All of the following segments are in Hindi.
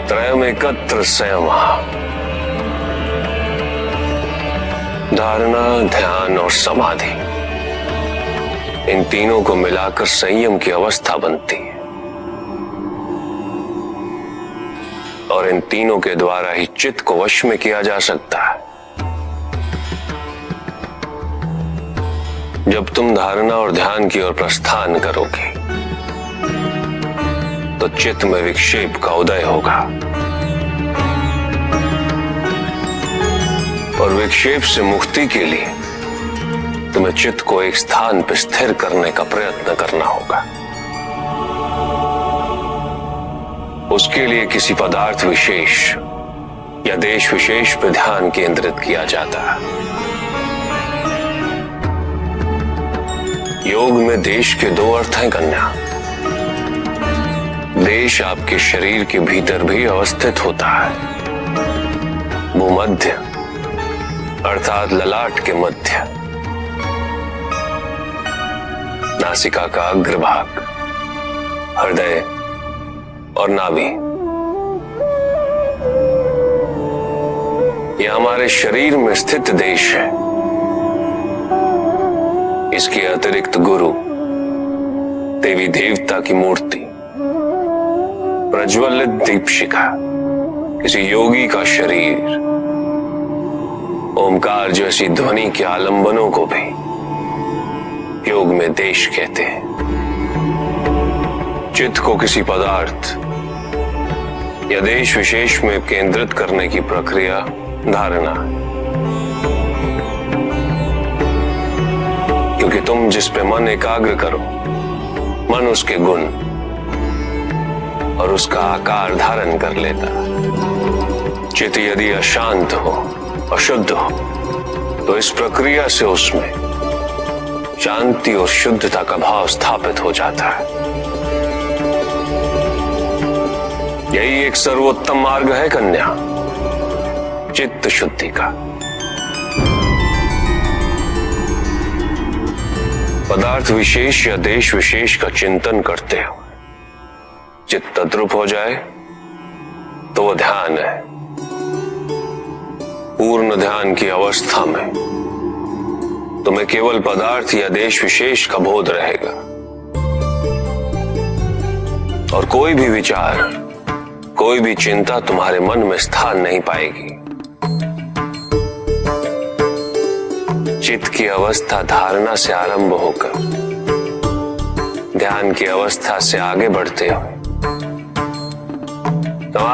त्रयम एकत्र संयम, धारणा, ध्यान और समाधि, इन तीनों को मिलाकर संयम की अवस्था बनती है और इन तीनों के द्वारा ही चित्त को वश में किया जा सकता है। जब तुम धारणा और ध्यान की ओर प्रस्थान करोगे तो चित्त में विक्षेप का उदय होगा और विक्षेप से मुक्ति के लिए तुम्हें चित्त को एक स्थान पर स्थिर करने का प्रयत्न करना होगा। उसके लिए किसी पदार्थ विशेष या देश विशेष पर ध्यान केंद्रित किया जाता है। योग में देश के दो अर्थ हैं कन्या। देश आपके शरीर के भीतर भी अवस्थित होता है। भूमध्य अर्थात ललाट के मध्य, नासिका का अग्रभाग, हृदय और नाभि। यह हमारे शरीर में स्थित देश है। इसके अतिरिक्त गुरु, देवी देवता की मूर्ति, प्रज्वलित दीपशिखा, किसी योगी का शरीर, ओमकार जैसी ध्वनि के आलंबनों को भी योग में देश कहते हैं। चित्त को किसी पदार्थ या देश विशेष में केंद्रित करने की प्रक्रिया धारणा है। क्योंकि तुम जिस पे मन एकाग्र करो, मन उसके गुण और उसका आकार धारण कर लेता। चित्त यदि अशांत हो, अशुद्ध हो, तो इस प्रक्रिया से उसमें शांति और शुद्धता का भाव स्थापित हो जाता है। यही एक सर्वोत्तम मार्ग है कन्या, चित्त शुद्धि का। पदार्थ विशेष या देश विशेष का चिंतन करते हुए चित्त तद्रुप हो जाए तो वो ध्यान है। पूर्ण ध्यान की अवस्था में तुम्हें केवल पदार्थ या देश विशेष का बोध रहेगा और कोई भी विचार, कोई भी चिंता तुम्हारे मन में स्थान नहीं पाएगी। चित्त की अवस्था धारणा से आरंभ होकर ध्यान की अवस्था से आगे बढ़ते हुए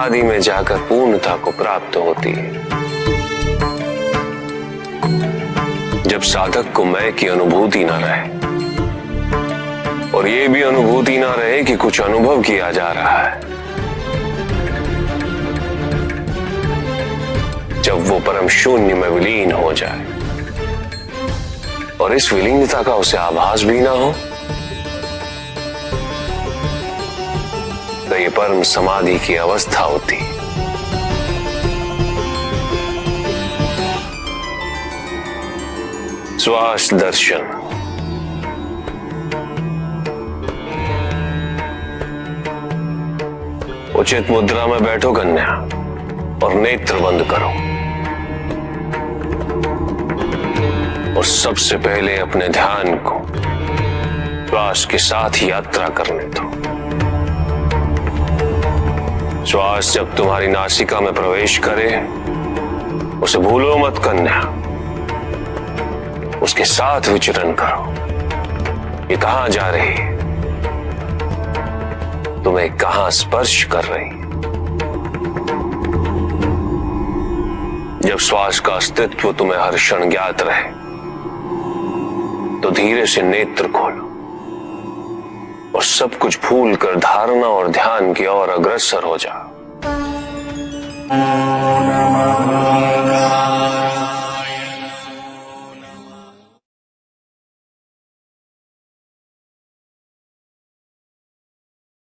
समाधि में जाकर पूर्णता को प्राप्त होती है। जब साधक को मैं की अनुभूति न रहे और ये भी अनुभूति न रहे कि कुछ अनुभव किया जा रहा है, जब वो परम शून्य में विलीन हो जाए और इस विलीनता का उसे आभास भी ना हो, तो ये परम समाधि की अवस्था होती है। श्वास दर्शन। उचित मुद्रा में बैठो कन्या और नेत्र बंद करो और सबसे पहले अपने ध्यान को श्वास के साथ यात्रा करने दो। श्वास जब तुम्हारी नासिका में प्रवेश करे उसे भूलो मत कन्या, उसके साथ विचरण करो। ये कहां जा रही है, तुम्हें कहां स्पर्श कर रही है। जब श्वास का अस्तित्व तुम्हें हर क्षण ज्ञात रहे तो धीरे से नेत्र खोलो और सब कुछ भूल कर धारणा और ध्यान की ओर अग्रसर हो जाओ।